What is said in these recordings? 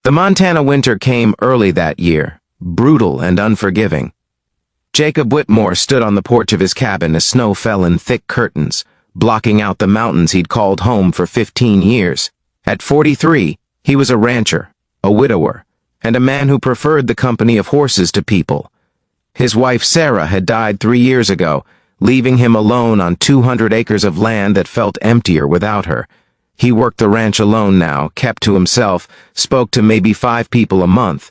The Montana winter came early that year, brutal and unforgiving. Jacob Whitmore stood on the porch of his cabin as snow fell in thick curtains, blocking out the mountains he'd called home for 15 years. At 43, he was a rancher, a widower, and a man who preferred the company of horses to people. His wife Sarah had died 3 years ago, leaving him alone on 200 acres of land that felt emptier without her. He worked the ranch alone now, kept to himself, spoke to maybe 5 people a month.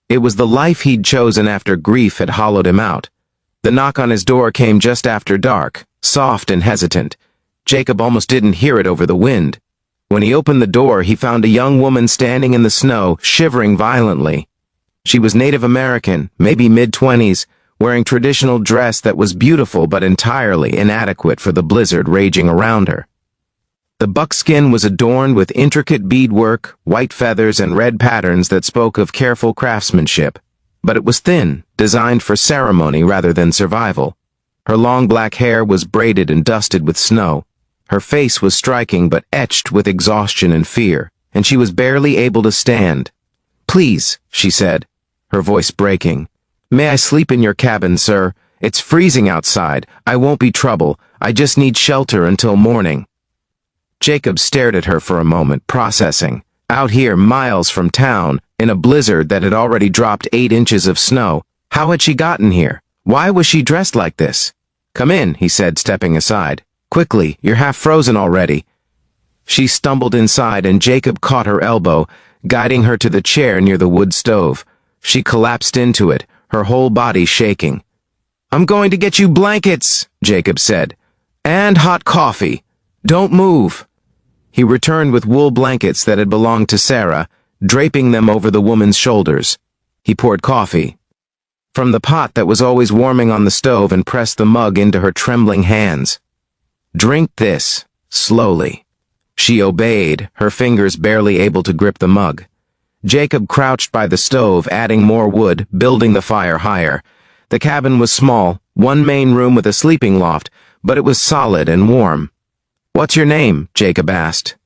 It was the life he'd chosen after grief had hollowed him out. The knock on his door came just after dark, soft and hesitant. Jacob almost didn't hear it over the wind. When he opened the door, he found a young woman standing in the snow, shivering violently. She was Native American, maybe mid-20s, wearing traditional dress that was beautiful but entirely inadequate for the blizzard raging around her. The buckskin was adorned with intricate beadwork, white feathers, and red patterns that spoke of careful craftsmanship, but it was thin, designed for ceremony rather than survival. Her long black hair was braided and dusted with snow. Her face was striking but etched with exhaustion and fear, and she was barely able to stand. "Please," she said, her voice breaking. "May I sleep in your cabin, sir? It's freezing outside. I won't be trouble. I just need shelter until morning." Jacob stared at her for a moment, processing. Out here, miles from town, in a blizzard that had already dropped 8 inches of snow. How had she gotten here? Why was she dressed like this? "Come in," he said, stepping aside. "Quickly, you're half frozen already." She stumbled inside and Jacob caught her elbow, guiding her to the chair near the wood stove. She collapsed into it, her whole body shaking. "I'm going to get you blankets," Jacob said. "And hot coffee. Don't move." He returned with wool blankets that had belonged to Sarah, draping them over the woman's shoulders. He poured coffee from the pot that was always warming on the stove and pressed the mug into her trembling hands. "Drink this, slowly." She obeyed, her fingers barely able to grip the mug. Jacob crouched by the stove, adding more wood, building the fire higher. The cabin was small, one main room with a sleeping loft, but it was solid and warm. "What's your name?" Jacob asked.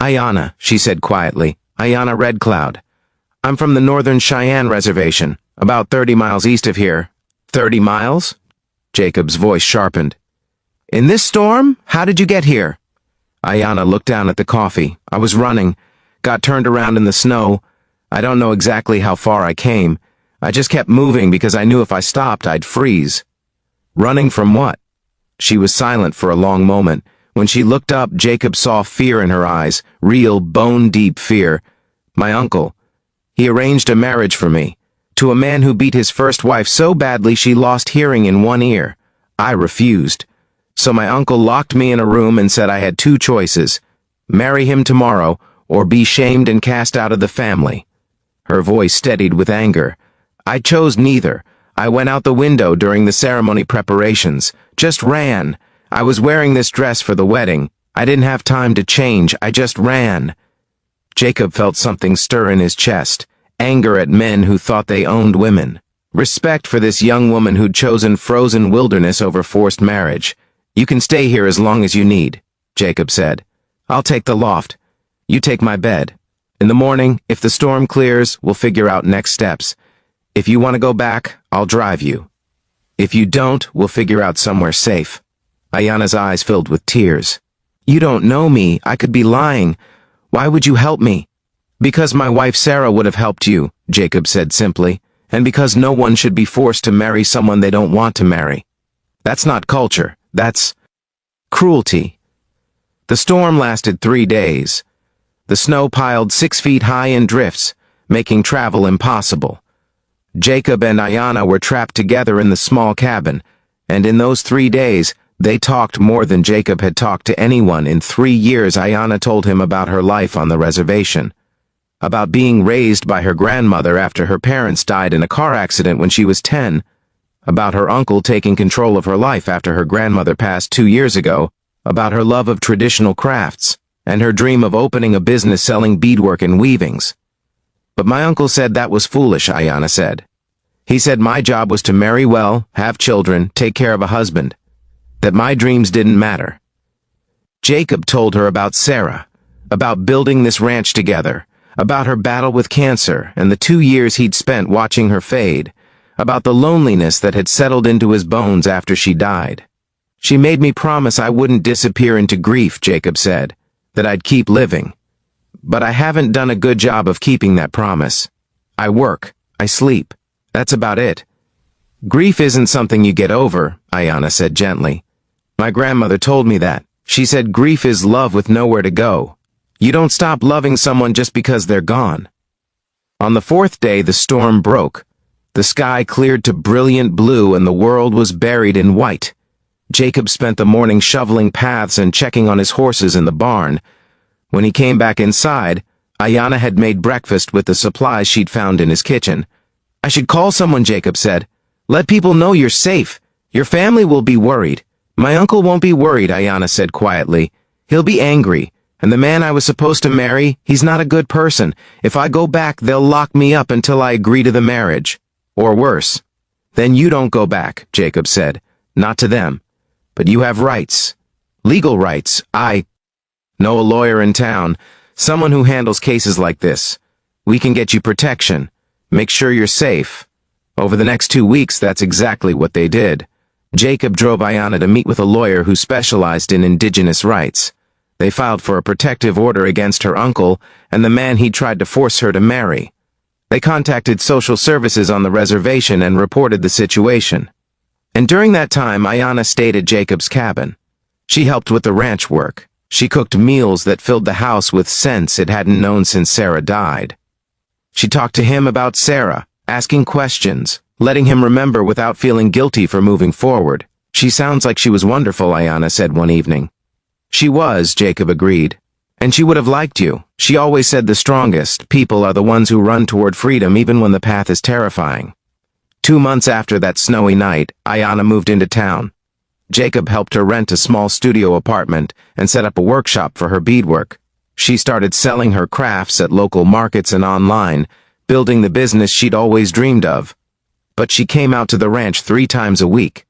"Ayanna," she said quietly. "Ayanna Red Cloud. I'm from the Northern Cheyenne Reservation, about 30 miles east of here." "30 miles?" Jacob's voice sharpened. "In this storm? How did you get here?" Ayanna looked down at the coffee. "I was running. Got turned around in the snow. I don't know exactly how far I came. I just kept moving because I knew if I stopped, I'd freeze." "Running from what?" She was silent for a long moment. When she looked up, Jacob saw fear in her eyes, real, bone-deep fear. "My uncle. He arranged a marriage for me, to a man who beat his first wife so badly she lost hearing in one ear. I refused. So my uncle locked me in a room and said I had 2 choices: marry him tomorrow, or be shamed and cast out of the family." Her voice steadied with anger. "I chose neither. I went out the window during the ceremony preparations. Just ran. I was wearing this dress for the wedding. I didn't have time to change. I just ran." Jacob felt something stir in his chest, anger at men who thought they owned women. Respect for this young woman who'd chosen frozen wilderness over forced marriage. "You can stay here as long as you need," Jacob said. "I'll take the loft. You take my bed. In the morning, if the storm clears, we'll figure out next steps. If you want to go back, I'll drive you. If you don't, we'll figure out somewhere safe." Ayanna's eyes filled with tears. "You don't know me. I could be lying. Why would you help me?" "Because my wife Sarah would have helped you," Jacob said simply, "and because no one should be forced to marry someone they don't want to marry. That's not culture. That's cruelty." The storm lasted 3 days. The snow piled 6 feet high in drifts, making travel impossible. Jacob and Ayanna were trapped together in the small cabin, and in those 3 days, they talked more than Jacob had talked to anyone in 3 years. Ayanna told him about her life on the reservation, about being raised by her grandmother after her parents died in a car accident when she was 10, about her uncle taking control of her life after her grandmother passed 2 years ago, about her love of traditional crafts, and her dream of opening a business selling beadwork and weavings. "But my uncle said that was foolish," Ayanna said. "He said my job was to marry well, have children, take care of a husband. That my dreams didn't matter." Jacob told her about Sarah, about building this ranch together, about her battle with cancer and the 2 years he'd spent watching her fade, about the loneliness that had settled into his bones after she died. "She made me promise I wouldn't disappear into grief," Jacob said, "that I'd keep living. But I haven't done a good job of keeping that promise. I work, I sleep. That's about it." "Grief isn't something you get over," Ayanna said gently. "My grandmother told me that. She said grief is love with nowhere to go. You don't stop loving someone just because they're gone." On the fourth day, the storm broke. The sky cleared to brilliant blue and the world was buried in white. Jacob spent the morning shoveling paths and checking on his horses in the barn. When he came back inside, Ayanna had made breakfast with the supplies she'd found in his kitchen. "I should call someone," Jacob said. "Let people know you're safe. Your family will be worried." "My uncle won't be worried," Ayanna said quietly. "He'll be angry. And the man I was supposed to marry, he's not a good person. If I go back, they'll lock me up until I agree to the marriage. Or worse." "Then you don't go back," Jacob said. "Not to them. But you have rights. Legal rights. I know a lawyer in town, someone who handles cases like this. We can get you protection. Make sure you're safe." Over the next 2 weeks, that's exactly what they did. Jacob drove Ayanna to meet with a lawyer who specialized in indigenous rights. They filed for a protective order against her uncle and the man he'd tried to force her to marry. They contacted social services on the reservation and reported the situation. And during that time, Ayanna stayed at Jacob's cabin. She helped with the ranch work. She cooked meals that filled the house with scents it hadn't known since Sarah died. She talked to him about Sarah, asking questions, letting him remember without feeling guilty for moving forward. "She sounds like she was wonderful," Ayanna said one evening. "She was," Jacob agreed. "And she would have liked you. She always said the strongest people are the ones who run toward freedom even when the path is terrifying." 2 months after that snowy night, Ayanna moved into town. Jacob helped her rent a small studio apartment and set up a workshop for her beadwork. She started selling her crafts at local markets and online, building the business she'd always dreamed of. But she came out to the ranch 3 times a week.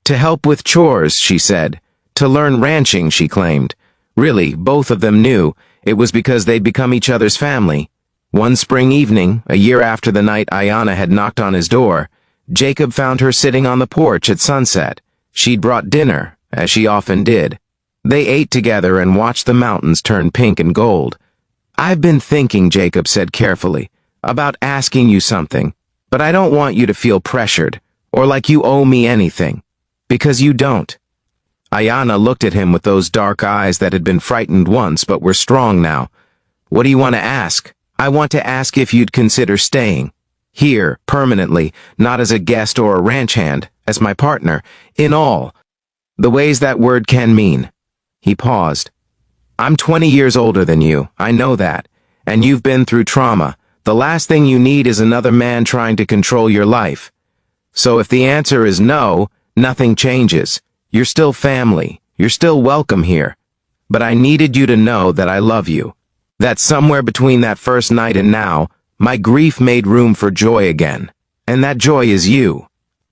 To help with chores, she said. To learn ranching, she claimed. Really, both of them knew it was because they'd become each other's family. One spring evening, a year after the night Ayanna had knocked on his door, Jacob found her sitting on the porch at sunset. She'd brought dinner, as she often did. They ate together and watched the mountains turn pink and gold. "I've been thinking," Jacob said carefully, "about asking you something, but I don't want you to feel pressured, or like you owe me anything. Because you don't." Ayanna looked at him with those dark eyes that had been frightened once but were strong now. "What do you want to ask?" "I want to ask if you'd consider staying. Here, permanently, not as a guest or a ranch hand, as my partner, in all the ways that word can mean." He paused. "I'm 20 years older than you, I know that, and you've been through trauma. The last thing you need is another man trying to control your life. So if the answer is no, nothing changes. You're still family, you're still welcome here. But I needed you to know that I love you. That somewhere between that first night and now, my grief made room for joy again. And that joy is you."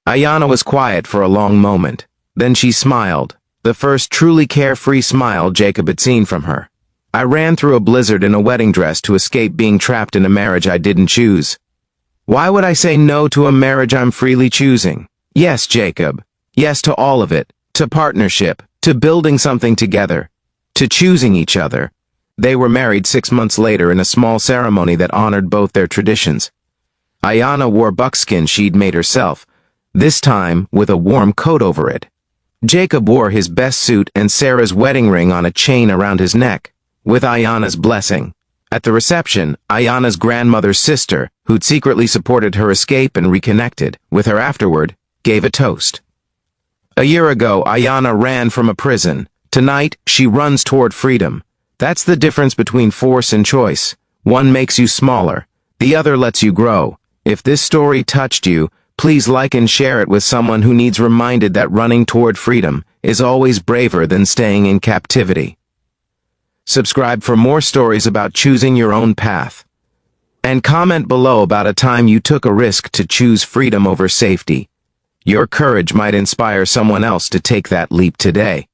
Ayanna was quiet for a long moment. Then she smiled, the first truly carefree smile Jacob had seen from her. "I ran through a blizzard in a wedding dress to escape being trapped in a marriage I didn't choose. Why would I say no to a marriage I'm freely choosing? Yes, Jacob. Yes to all of it. To partnership. To building something together. To choosing each other." They were married 6 months later in a small ceremony that honored both their traditions. Ayanna wore buckskin she'd made herself, this time with a warm coat over it. Jacob wore his best suit and Sarah's wedding ring on a chain around his neck, with Ayanna's blessing. At the reception, Ayanna's grandmother's sister, who'd secretly supported her escape and reconnected with her afterward, gave a toast. A year ago, Ayanna ran from a prison. Tonight, she runs toward freedom. That's the difference between force and choice. One makes you smaller, the other lets you grow. If this story touched you, please like and share it with someone who needs reminded that running toward freedom is always braver than staying in captivity. Subscribe for more stories about choosing your own path. And comment below about a time you took a risk to choose freedom over safety. Your courage might inspire someone else to take that leap today.